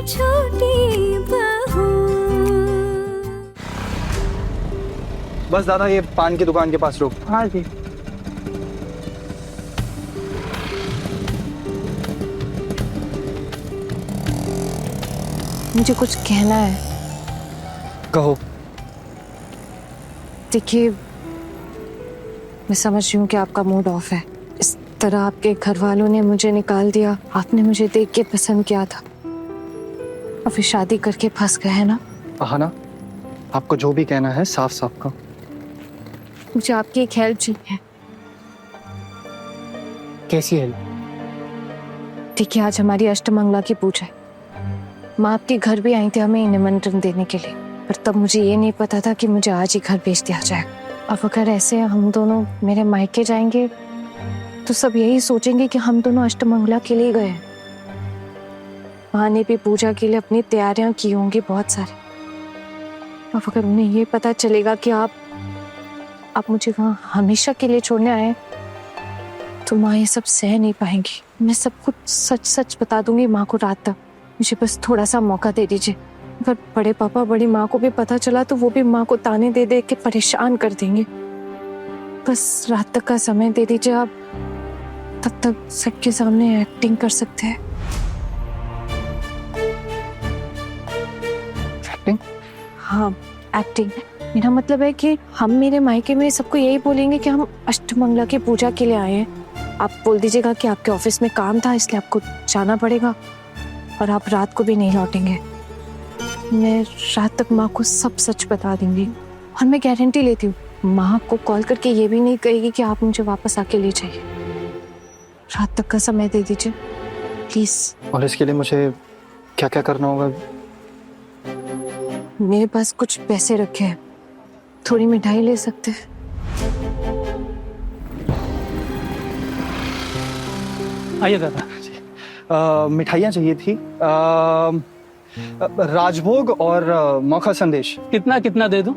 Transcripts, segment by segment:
छोटी बहू। बस दादा ये पान की दुकान के पास रोक। हाँ जी। मुझे कुछ कहना है। कहो। देखिए, मैं समझ रही हूँ कि आपका मूड ऑफ है। इस तरह आपके घर वालों ने मुझे निकाल दिया, आपने मुझे देख के पसंद किया था, और फिर शादी करके फंस गए हैं ना। अहाना, आपको जो भी कहना है साफ साफ कहो। मुझे आपकी एक हेल्प चाहिए। कैसी हेल्प? देखिए, आज हमारी अष्टमंगला की पूजा है। माँ आपके घर भी आई थी हमें निमंत्रण देने के लिए, पर तब मुझे ये नहीं पता था कि मुझे आज ही घर भेज दिया जाए। अब अगर ऐसे हम दोनों मेरे मायके जाएंगे तो सब यही सोचेंगे कि हम दोनों अष्टमंगला के लिए गए। माँ ने भी पूजा के लिए अपनी तैयारियां की होंगी बहुत सारी। अब अगर उन्हें ये पता चलेगा कि आप मुझे वहाँ हमेशा के लिए छोड़ने आए, तो माँ ये सब सह नहीं पाएंगी। मैं सब कुछ सच सच बता दूंगी माँ को रात तक। मुझे बस थोड़ा सा मौका दे दीजिए। अगर बड़े पापा बड़ी माँ को भी पता चला तो वो भी माँ को ताने दे दे के परेशान कर देंगे। बस रात तक का समय दे दीजिए आप, तब तक सबके सामने एक्टिंग कर सकते हैं। एक्टिंग? हाँ, एक्टिंग। मेरा मतलब है कि हम मेरे मायके में सबको यही बोलेंगे कि हम अष्टमंगला की पूजा के लिए आए हैं। आप बोल दीजिएगा कि आपके ऑफिस में काम था इसलिए आपको जाना पड़ेगा, और आप रात को भी नहीं लौटेंगे। मैं रात तक माँ को सब सच बता दूंगी, और मैं गारंटी लेती हूँ माँ को कॉल करके ये भी नहीं कहेगी कि आप मुझे वापस आके ले जाइए। रात तक का समय दे दीजिए प्लीज। और इसके लिए मुझे क्या क्या करना होगा? मेरे पास कुछ पैसे रखे हैं, थोड़ी मिठाई ले सकते हैं। आइए दादा। मिठाइयाँ चाहिए थी, राजभोग और मौखा संदेश। कितना कितना दे दूं?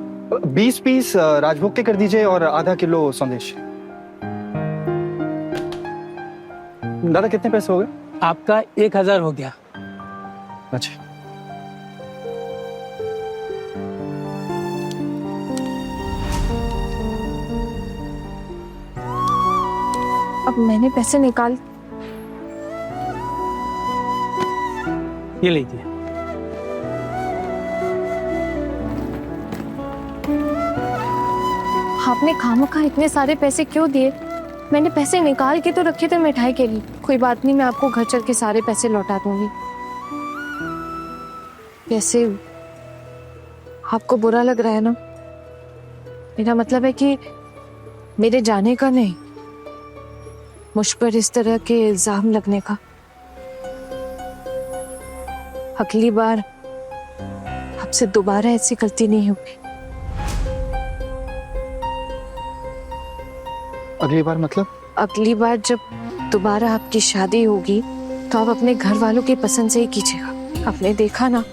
20 पीस राजभोग के कर दीजिए और आधा किलो संदेश। दादा कितने पैसे हो गए? आपका 1000 हो गया। अच्छा, अब मैंने पैसे निकाल। ये लीजिए। आपने खामखा इतने सारे पैसे क्यों दिए? मैंने पैसे निकाल के तो रखे थे मिठाई के लिए। कोई बात नहीं, मैं आपको घर चल के सारे पैसे लौटा दूंगी। वैसे आपको बुरा लग रहा है ना? मेरा मतलब है कि मेरे जाने का नहीं, मुझ पर इस तरह के इल्जाम लगने का। अगली बार आपसे दोबारा ऐसी गलती नहीं होगी। अगली बार मतलब? अगली बार जब दोबारा आपकी शादी होगी तो आप अपने घर वालों की पसंद से ही कीजिएगा। आपने देखा ना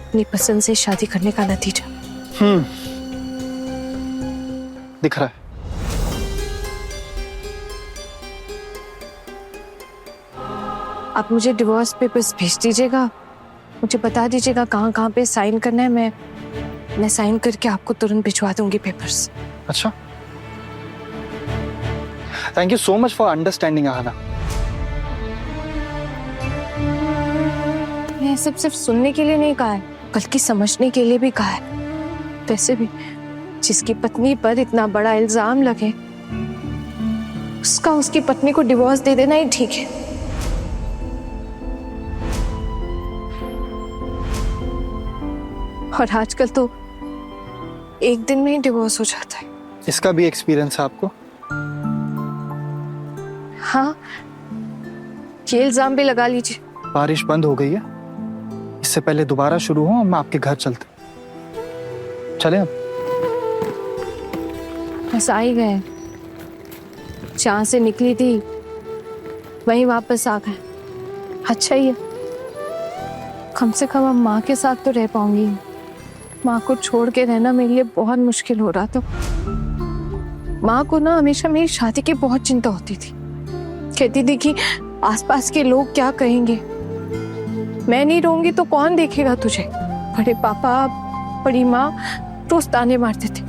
अपनी पसंद से शादी करने का नतीजा। दिख रहा है। आप मुझे डिवोर्स पेपर्स भेज दीजिएगा, मुझे बता दीजिएगा कहाँ कहाँ पे साइन करना है। मैं साइन करके आपको तुरंत भिजवा दूंगी पेपर्स। अच्छा, thank you so much for understanding Aahana. मैं सब सिर्फ सुनने के लिए नहीं कहा है, बल्कि समझने के लिए भी कहा है। वैसे भी जिसकी पत्नी पर इतना बड़ा इल्जाम लगे, उसकी पत्नी को डिवोर्स दे देना ही ठीक है। और आजकल तो एक दिन में ही डिवोर्स हो जाता है। इसका भी एक्सपीरियंस है आपको? हाँ, ये इल्जाम भी लगा लीजिए। बारिश बंद हो गई है, इससे पहले दोबारा शुरू हो हम आपके घर चलते। चले हम? बस आ ही गए, जहाँ से निकली थी वहीं वापस आ गए। अच्छा ही है, कम से कम अब माँ के साथ तो रह पाऊंगी। माँ को छोड़ के रहना मेरे लिए बहुत मुश्किल हो रहा था। माँ को ना हमेशा मेरी शादी की बहुत चिंता होती थी। कहती थी कि आसपास के लोग क्या कहेंगे। मैं नहीं रहूंगी तो कौन देखेगा तुझे? बड़े पापा, बड़ी माँ रोज ताने मारते थे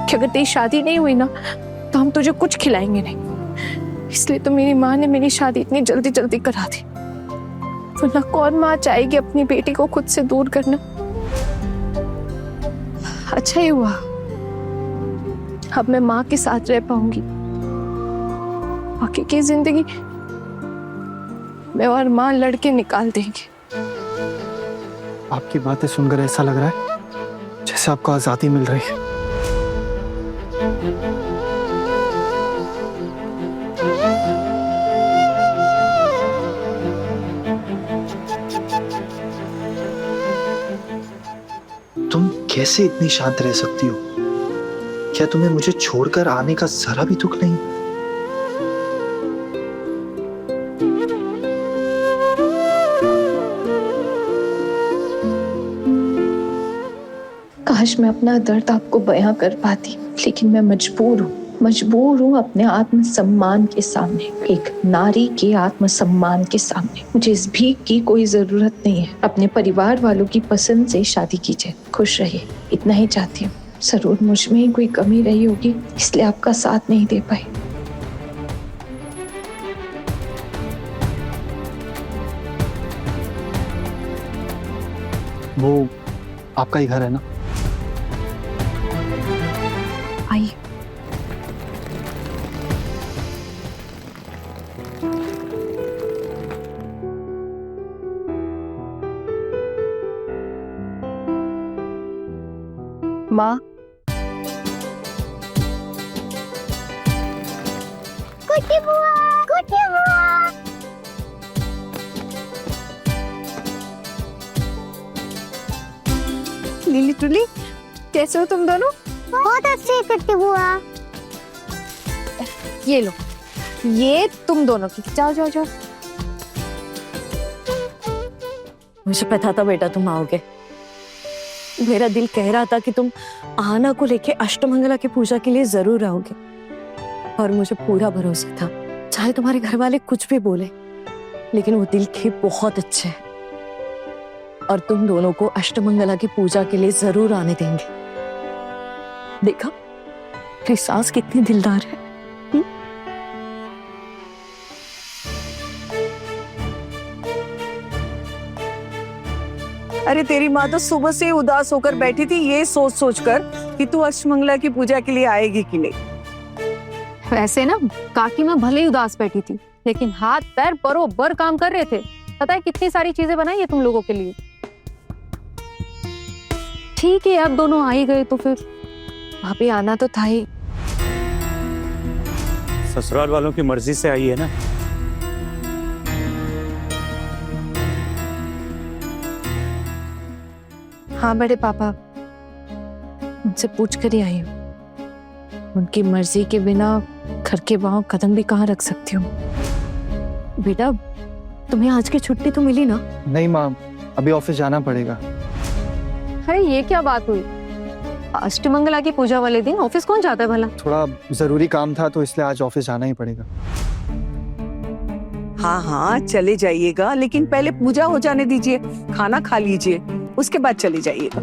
कि अगर तेरी शादी नहीं हुई ना तो हम तुझे कुछ खिलाएंगे नहीं। इसलिए तो मेरी माँ ने मेरी शादी इतनी जल्दी जल्दी करा दी, वरना कौन माँ चाहेगी अपनी बेटी को खुद से दूर करना। अच्छा ही हुआ अब मैं माँ के साथ रह पाऊंगी। बाकी की जिंदगी मैं और माँ लड़के निकाल देंगे। आपकी बातें सुनकर ऐसा लग रहा है जैसे आपको आजादी मिल रही है। तुम कैसे इतनी शांत रह सकती हो? क्या तुम्हें मुझे छोड़कर आने का जरा भी दुख नहीं? काश मैं अपना दर्द आपको बयां कर पाती, लेकिन मैं मजबूर हूँ अपने आत्मसम्मान के सामने, एक नारी के आत्मसम्मान के सामने। मुझे इस भीख की कोई जरूरत नहीं है। अपने परिवार वालों की पसंद से शादी कीजिए, खुश रहिए, इतना ही चाहती हूँ। जरूर मुझ में ही कोई कमी रही होगी, इसलिए आपका साथ नहीं दे पाई। वो आपका ही घर है ना? आइए। माँ, कुटी बुआ, कुटी बुआ। लिली टुली, कैसे हो तुम दोनों? बहुत अच्छी कुटी बुआ। ये लो, ये तुम दोनों की। जाओ जाओ जाओ। मुझे पता था बेटा तुम आओगे। मेरा दिल कह रहा था कि तुम आहना को लेके अष्टमंगला की पूजा के लिए जरूर आओगे, और मुझे पूरा भरोसा था, चाहे तुम्हारे घर वाले कुछ भी बोले, लेकिन वो दिल के बहुत अच्छे हैं और तुम दोनों को अष्टमंगला की पूजा के लिए जरूर आने देंगे। देखा मेरी सास कितनी दिलदार है। अरे तेरी माँ तो सुबह से उदास होकर बैठी थी, ये सोच सोच कर कि तू अष्टमंगला की पूजा के लिए आएगी कि नहीं। वैसे ना काकी माँ भले ही उदास बैठी थी, लेकिन हाथ पैर बरोबर काम कर रहे थे। पता है कितनी सारी चीजें बनाई है तुम लोगों के लिए। ठीक है अब दोनों आ ही गए तो फिर भाभी आना तो था ही। ससुराल वालों की मर्जी से आई है ना। हाँ बड़े पापा, उनसे पूछ कर ही आई हूँ। उनकी मर्जी के बिना घर के बाहर कदम भी कहाँ रख सकती हूँ। बेटा तुम्हें आज की छुट्टी तो मिली ना? नहीं माँ, अभी ऑफिस जाना पड़ेगा। अरे ये क्या बात हुई? अष्टमंगला की पूजा वाले दिन ऑफिस कौन जाता है भला? थोड़ा जरूरी काम था तो इसलिए आज ऑफिस जाना ही पड़ेगा। हाँ हाँ चले जाइएगा, लेकिन पहले पूजा हो जाने दीजिए, खाना खा लीजिए, उसके बाद चले जाइएगा।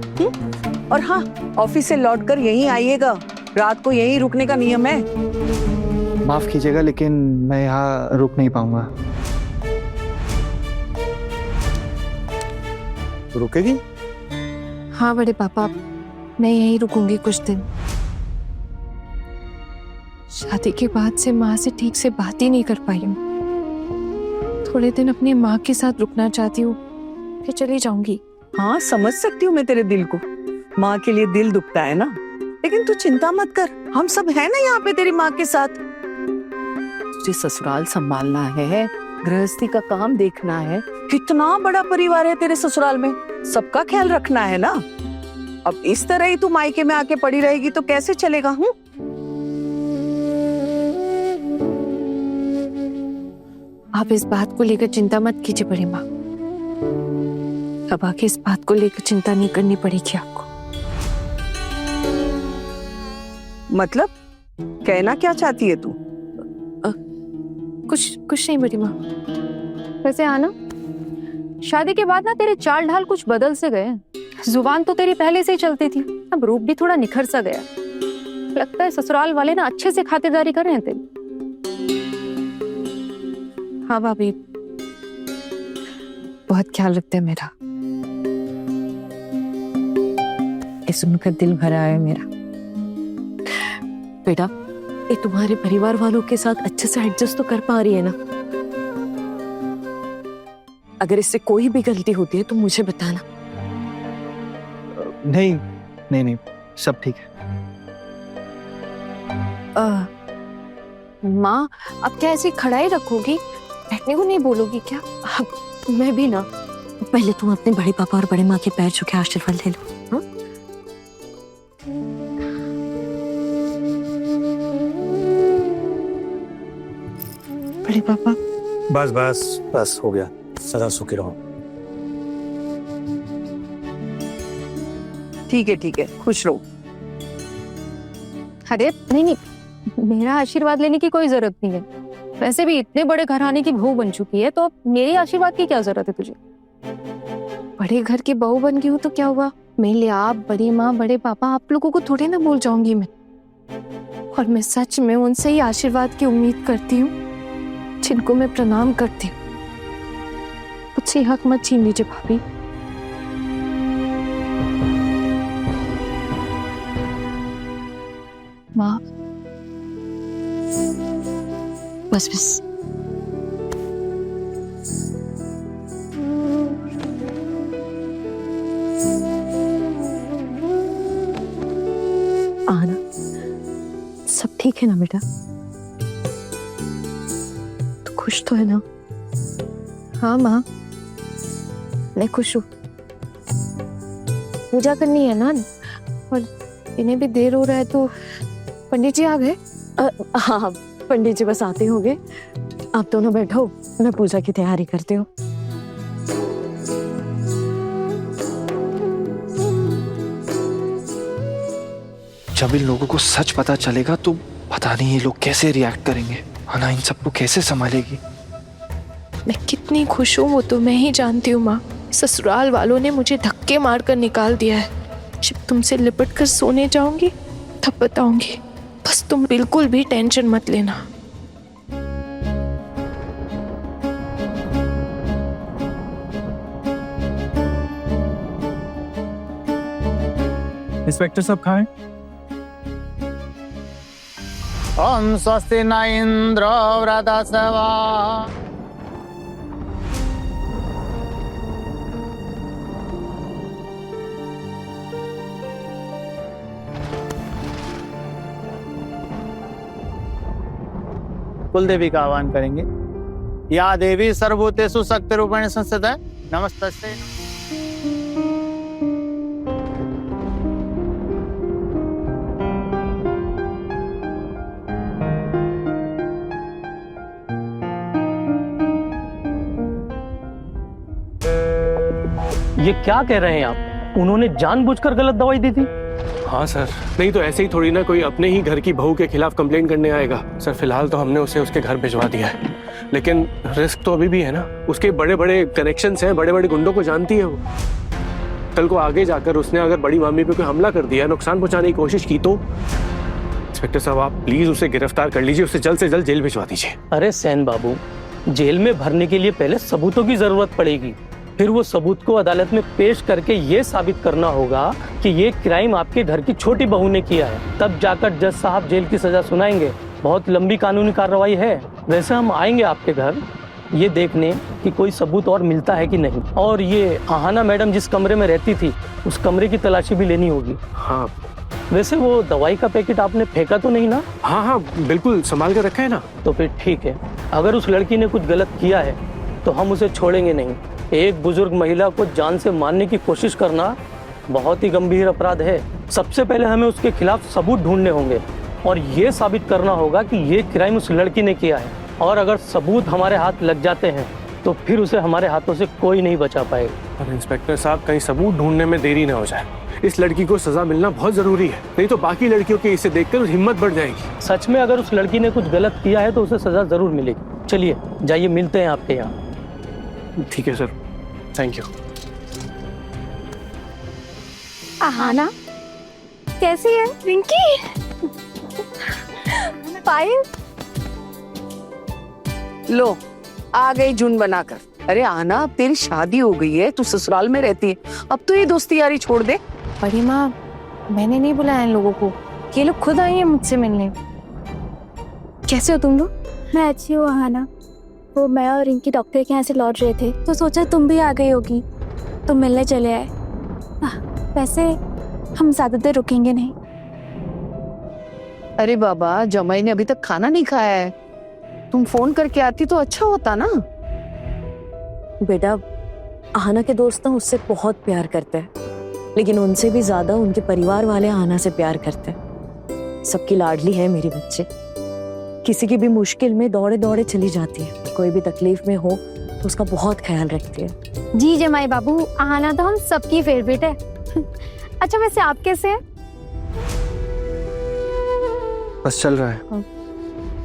और हाँ, ऑफिस से लौटकर यहीं आइएगा, रात को यहीं रुकने का नियम है। माफ कीजिएगा लेकिन मैं यहाँ रुक नहीं पाऊंगा। रुकेगी? हाँ बड़े पापा, मैं यहीं रुकूंगी कुछ दिन। शादी के बाद से माँ से ठीक से बात ही नहीं कर पाई हूँ। थोड़े दिन अपनी माँ के साथ रुकना चाहती हूँ, फिर चली जाऊंगी। हाँ समझ सकती हूँ मैं तेरे दिल को, माँ के लिए दिल दुखता है ना, लेकिन तू चिंता मत कर, हम सब है ना यहाँ पे तेरी माँ के साथ। तुझे ससुराल संभालना है, गृहस्थी का काम देखना है, कितना बड़ा परिवार है तेरे ससुराल में, सबका ख्याल रखना है ना। अब इस तरह ही तू मायके में आके पड़ी रहेगी तो कैसे चलेगा? आप इस बात को लेकर चिंता मत कीजिए बड़ी माँ। अब आके इस बात को लेकर चिंता नहीं करनी पड़ेगी आपको। मतलब कहना क्या चाहती है तू? कुछ नहीं बड़ी माँ। वैसे आना, शादी के बाद ना तेरे चाल ढाल कुछ बदल से गए। जुबान तो तेरी पहले से ही चलती थी, अब रूप भी थोड़ा निखर सा गया। लगता है ससुराल वाले ना अच्छे से खातिरदारी कर रहे हैं तेरी। हाँ भाभी, बहुत ख्याल रखते हैं मेरा। ये सुनकर दिल भरा है मेरा। बेटा, ये तुम्हारे परिवार वालों के साथ अच्छे से एडजस्ट तो कर पा रही है ना? अगर इससे कोई भी गलती होती है तो मुझे बताना। नहीं नहीं नहीं, सब ठीक है। माँ, अब क्या ऐसे खड़ा ही रखोगी? बैठने को नहीं बोलोगी क्या? मैं भी ना, पहले तुम अपने बड़े पापा और बड़े माँ के पैर छू के आशीर्वाद ले लो। हाँ? बड़े पापा। बस बस बस हो गया, सदा सुखी रहो। ठीक है, खुश रहो। अरे नहीं नहीं, मेरा आशीर्वाद लेने की कोई जरूरत नहीं है। वैसे भी इतने बड़े घराने की बहू बन चुकी है, तो मेरे आशीर्वाद की क्या जरूरत है तुझे? बड़े घर की बहू बन गई हूँ तो क्या हुआ? मेरे लिए आप, बड़ी माँ, बड़े पापा, आप लोगों को थोड़े ना भूल जाऊंगी मैं। और मैं सच में उनसे ही आशीर्वाद की उम्मीद करती हूँ, जिनको मैं प्रणाम करती हूँ। मुझसे हक मत छीन लीजिए भाभी। माँ, बस बस। आना, सब ठीक है ना बेटा? तो खुश तो है ना? हाँ माँ, मैं खुश हूँ। पूजा करनी है ना, और इन्हें भी देर हो रहा है, तो पंडित जी आ गए? हाँ, पंडित जी बस आते होंगे। आप दोनों बैठो, मैं पूजा की तैयारी करती हूँ। जब इन लोगों को सच पता चलेगा तो पता नहीं ये लोग कैसे रिएक्ट करेंगे। हना इन सबको कैसे संभालेगी? मैं कितनी खुश हूँ वो तो मैं ही जानती हूँ माँ। ससुराल वालों ने मुझे धक्के मारकर निकाल दिया है। जब तुमसे लिपट कर सोने जाऊंगी तब बताऊंगी। बस तुम बिल्कुल भी टेंशन मत लेना। इंस्पेक्टर साहब कहाँ हैं? ओम स्वस्ति न इंद्रो वृधस्वा। कुल देवी का आह्वान करेंगे। या देवी सर्वभूतेषु शक्ति रूपेण संस्थिता नमस्तस्यै। ये क्या कह रहे हैं आप? उन्होंने जानबूझकर गलत दवाई दी थी? हाँ सर, नहीं तो ऐसे ही थोड़ी ना कोई अपने ही घर की बहू के खिलाफ कंप्लेन करने आएगा। सर फिलहाल तो हमने उसे उसके घर भिजवा दिया है, लेकिन रिस्क तो अभी भी है ना। उसके बड़े बड़े कनेक्शंस हैं, बड़े बड़े गुंडों को जानती है वो। कल को आगे जाकर उसने अगर बड़ी मामी पे कोई हमला कर दिया, नुकसान पहुंचाने की कोशिश की तो? इंस्पेक्टर साहब आप प्लीज उसे गिरफ्तार कर लीजिए, उसे जल्द से जल्द जेल भिजवा दीजिए। अरे सैन बाबू, जेल में भरने के लिए पहले सबूतों की जरूरत पड़ेगी। फिर वो सबूत को अदालत में पेश करके ये साबित करना होगा कि ये क्राइम आपके घर की छोटी बहू ने किया है। तब जाकर जज साहब जेल की सजा सुनाएंगे। बहुत लंबी कानूनी कार्रवाई है। वैसे हम आएंगे आपके घर ये देखने कि कोई सबूत और मिलता है कि नहीं। और ये आहाना मैडम जिस कमरे में रहती थी उस कमरे की तलाशी भी लेनी होगी। हाँ वैसे वो दवाई का पैकेट आपने फेंका तो नहीं ना? हाँ हाँ बिल्कुल संभाल कर रखा है ना। तो फिर ठीक है। अगर उस लड़की ने कुछ गलत किया है तो हम उसे छोड़ेंगे नहीं। एक बुजुर्ग महिला को जान से मारने की कोशिश करना बहुत ही गंभीर अपराध है। सबसे पहले हमें उसके खिलाफ सबूत ढूंढने होंगे और ये साबित करना होगा कि ये क्राइम उस लड़की ने किया है। और अगर सबूत हमारे हाथ लग जाते हैं तो फिर उसे हमारे हाथों से कोई नहीं बचा पाएगा। और इंस्पेक्टर साहब कहीं सबूत ढूंढने में देरी ना हो जाए। इस लड़की को सजा मिलना बहुत जरूरी है, नहीं तो बाकी लड़कियों की इसे देखकर हिम्मत बढ़ जाएगी। सच में अगर उस लड़की ने कुछ गलत किया है तो उसे सजा जरूर मिलेगी। चलिए जाइए, मिलते हैं आपके यहाँ। ठीक है सर, थैंक यू। आहाना कैसी है रिंकी? पायल लो आ गई जुन बनाकर। अरे आना, अब तेरी शादी हो गई है, तू ससुराल में रहती है, अब तो ये दोस्ती यारी छोड़ दे। बड़ी माँ, मैंने नहीं बुलाया इन लोगों को, ये लोग खुद आई हैं मुझसे मिलने। कैसे हो तुम लोग? मैं अच्छी हूँ आहाना। वो मैं और रिंकी डॉक्टर के यहाँ से लौट रहे थे तो सोचा तुम भी आ गई होगी तो मिलने चले आए। वैसे हम ज्यादा देर रुकेंगे नहीं। अरे बाबा, जमाई ने अभी तक खाना नहीं खाया है, तुम फोन करके आती तो अच्छा होता ना। बेटा, आहाना के दोस्त ना उससे बहुत प्यार करते हैं, लेकिन उनसे भी ज्यादा उनके परिवार वाले आहाना से प्यार करते हैं। सबकी लाडली है मेरी बच्चे। किसी की भी मुश्किल में दौड़े दौड़े चली जाती है, कोई भी तकलीफ में हो तो उसका बहुत ख्याल रखती है। जी जमाई बाबू, आहाना तो हम सबकी फेवरेट है। अच्छा वैसे आप कैसे हैं? बस चल रहा है।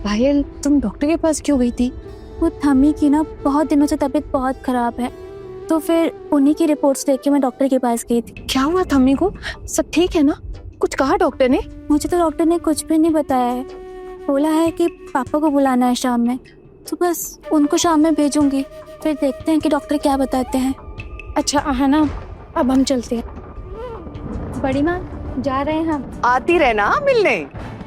पायल, तुम डॉक्टर के पास क्यों गई थी? वो थमी की ना बहुत दिनों से तबीयत बहुत खराब है तो फिर उन्हीं की रिपोर्ट्स देख के मैं डॉक्टर के पास गई थी। क्या हुआ थम्मी को? सब ठीक है ना? कुछ कहा डॉक्टर ने? मुझे तो डॉक्टर ने कुछ भी नहीं बताया है। बोला है कि पापा को बुलाना है शाम में, तो बस उनको शाम में भेजूंगी, फिर देखते हैं कि डॉक्टर क्या बताते हैं। अच्छा आहाना, अब हम चलते हैं। बड़ी माँ जा रहे हैं हम। आती रहना मिलने।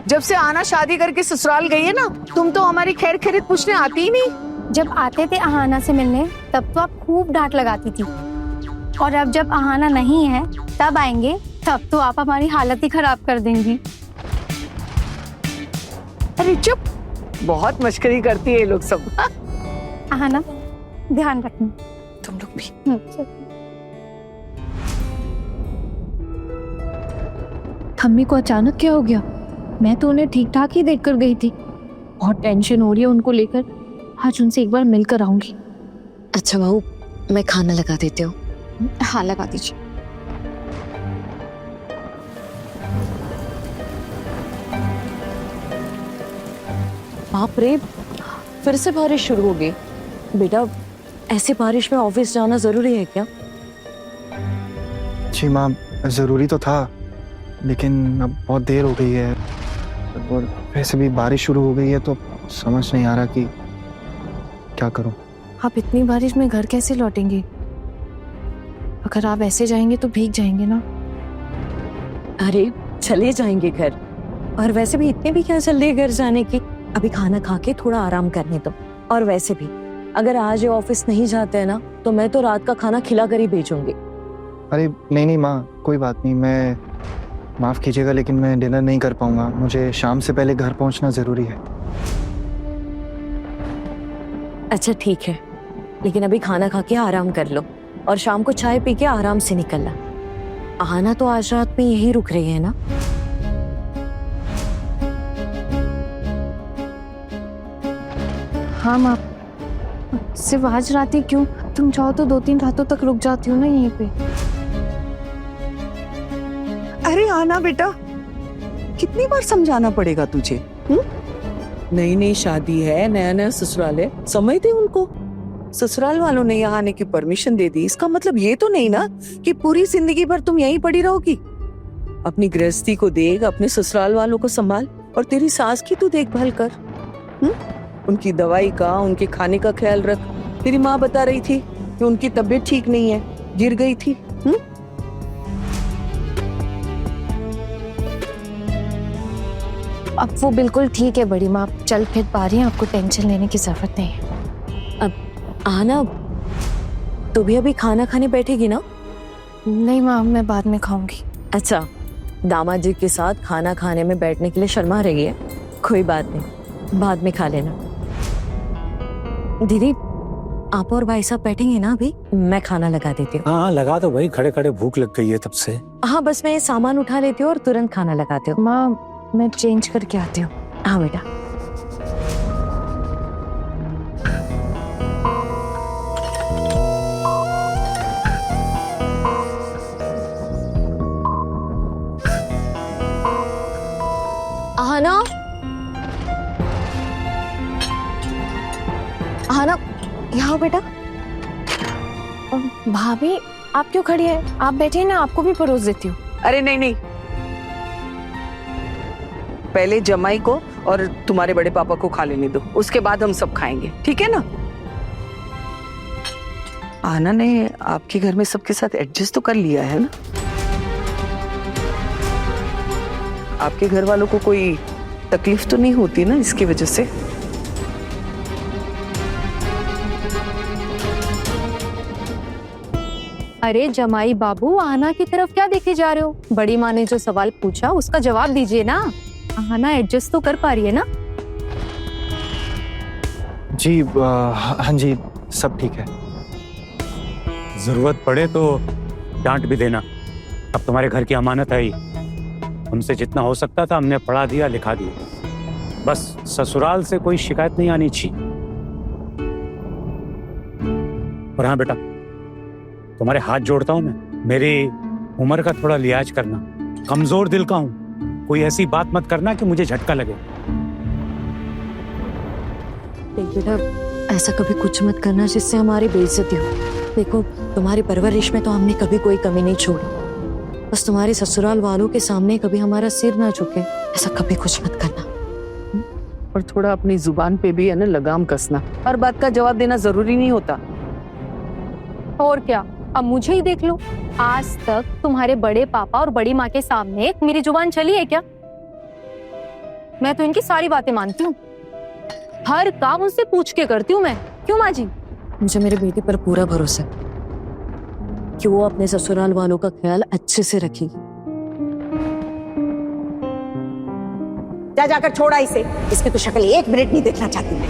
जब से आना शादी करके ससुराल गई है ना, तुम तो हमारी खैर खैरियत पूछने आती ही नहीं। जब आते थे आहाना से मिलने तब तो आप खूब डांट लगाती थी, और अब जब आहाना नहीं है तब आएंगे तब तो आप हमारी हालत ही खराब कर देंगी। अरे चुप, बहुत मस्करी करती है ये लोग सब। आहाना ध्यान रखना। तुम लोग भी। थम्मी को अचानक क्या हो गया? मैं तो उन्हें ठीक ठाक ही देख कर गई थी। बहुत टेंशन हो रही है उनको लेकर। आज उनसे एक बार मिलकर आऊंगी। अच्छा बहू, मैं खाना लगा देती हूँ। हाँ लगा दीजिए। बाप रे, फिर से बारिश शुरू हो गई। बेटा, ऐसे बारिश में ऑफिस जाना जरूरी है क्या? जी माँ, जरूरी तो था, लेकिन अब बहुत देर हो गई है और वैसे भी बारिश शुरू हो गई है तो समझ नहीं आ रहा कि क्या करूं। आप इतनी बारिश में घर कैसे लौटेंगे? अगर आप ऐसे जाएंगे तो भीग जाएंगे ना। अरे चले जाएंगे घर, और वैसे भी इतने भी क्या जल्दी घर जाने की। अभी खाना खा के थोड़ा आराम करने दो। और वैसे भी अगर आज ये ऑफिस नहीं जाते हैं ना तो मैं तो रात का खाना खिला कर ही भेजूंगी। अरे नहीं माँ, कोई बात नहीं, मैं माफ कीजिएगा लेकिन मैं डिनर नहीं कर पाऊंगा। मुझे शाम से पहले घर पहुंचना जरूरी है। अच्छा ठीक है, लेकिन अभी खाना खा के आराम कर लो और शाम को चाय पी के आराम से निकलना। आहाना तो आज रात में यही रुक रही है ना? हाँ माँ, सिर्फ आज रात ही क्यों, तुम चाहो तो 2-3 रातों तक रुक जाती हो ना यहीं पे। अरे आना बेटा, कितनी बार समझाना पड़ेगा तुझे? नई नई शादी है, नया नया ससुराल है, समय दे उनको। ससुराल वालों ने यहाँ आने की परमिशन दे दी, इसका मतलब ये तो नहीं ना कि पूरी जिंदगी भर तुम यहीं पड़ी रहोगी। अपनी गृहस्थी को देख, अपने ससुराल वालों को संभाल, और तेरी सास की तू देखभाल कर। उनकी दवाई का, उनके खाने का ख्याल रख। तेरी माँ बता रही थी कि उनकी तबीयत ठीक नहीं है, गिर गई थी। अब वो बिल्कुल ठीक है बड़ी माँ, आप चल फिर पा रही हैं, आपको टेंशन लेने की जरूरत नहीं है। अब आना, तू भी अभी खाना खाने बैठेगी ना? नहीं माँ, मैं बाद में खाऊंगी। अच्छा, दामाद जी के साथ खाना खाने में बैठने के लिए शर्मा रही है? कोई बात नहीं, बाद में खा लेना। दीदी, आप और भाई साहब बैठेंगे ना अभी? मैं खाना लगा देती हूँ। हाँ लगा दो भाई, खड़े खड़े भूख लग गई है तब से। हाँ बस मैं सामान उठा लेती हूँ और तुरंत खाना लगाती हूँ। माँ मैं चेंज करके आती हूँ। हाँ बेटा। आहाना, आहाना, यहाँ आओ बेटा। भाभी आप क्यों खड़ी है? आप बैठिए ना, आपको भी परोस देती हूँ। अरे नहीं नहीं, पहले जमाई को और तुम्हारे बड़े पापा को खा लेने दो, उसके बाद हम सब खाएंगे, ठीक है ना? आना ने आपके घर में सबके साथ एडजस्ट तो कर लिया है ना? आपके घर वालों को कोई तकलीफ तो नहीं होती ना इसकी वजह से? अरे जमाई बाबू, आना की तरफ क्या देखे जा रहे हो? बड़ी माँ ने जो सवाल पूछा उसका जवाब दीजिए ना। आना एडजस्ट तो कर पा रही है ना? जी हाँ जी, सब ठीक है। जरूरत पड़े तो डांट भी देना, अब तुम्हारे घर की अमानत है ही। हमसे जितना हो सकता था हमने पढ़ा दिया, लिखा दिया। बस ससुराल से कोई शिकायत नहीं आनी चाहिए। और हाँ बेटा, तुम्हारे हाथ जोड़ता हूं मैं, मेरी उम्र का थोड़ा लिहाज करना। कमजोर दिल का हूं, कोई ऐसी बात मत करना कि मुझे झटका लगे। देख बेटा, ऐसा कभी कुछ मत करना जिससे हमारी बेइज्जती हो। देखो, तुम्हारी परवरिश में तो हमने कभी कोई कमी नहीं छोड़ी, बस तुम्हारे ससुराल वालों के सामने कभी हमारा सिर ना झुके, ऐसा कभी कुछ मत करना। और थोड़ा अपनी जुबान पे भी है ना लगाम कसना, हर बात का जवाब देना जरूरी नहीं होता। और क्या, अब मुझे ही देख लो, आज तक तुम्हारे बड़े पापा और बड़ी माँ के सामने मेरी जुबान चली है क्या? मैं तो इनकी सारी बातें मानती हूँ, हर काम उनसे पूछ के करती हूँ मैं। क्यों माँ जी? मुझे मेरी बेटी पर पूरा भरोसा है कि वो अपने ससुराल वालों का ख्याल अच्छे से रखेगी। जा जाकर छोड़ा इसे, इसकी तो शक्ल एक मिनट नहीं देखना चाहती मैं।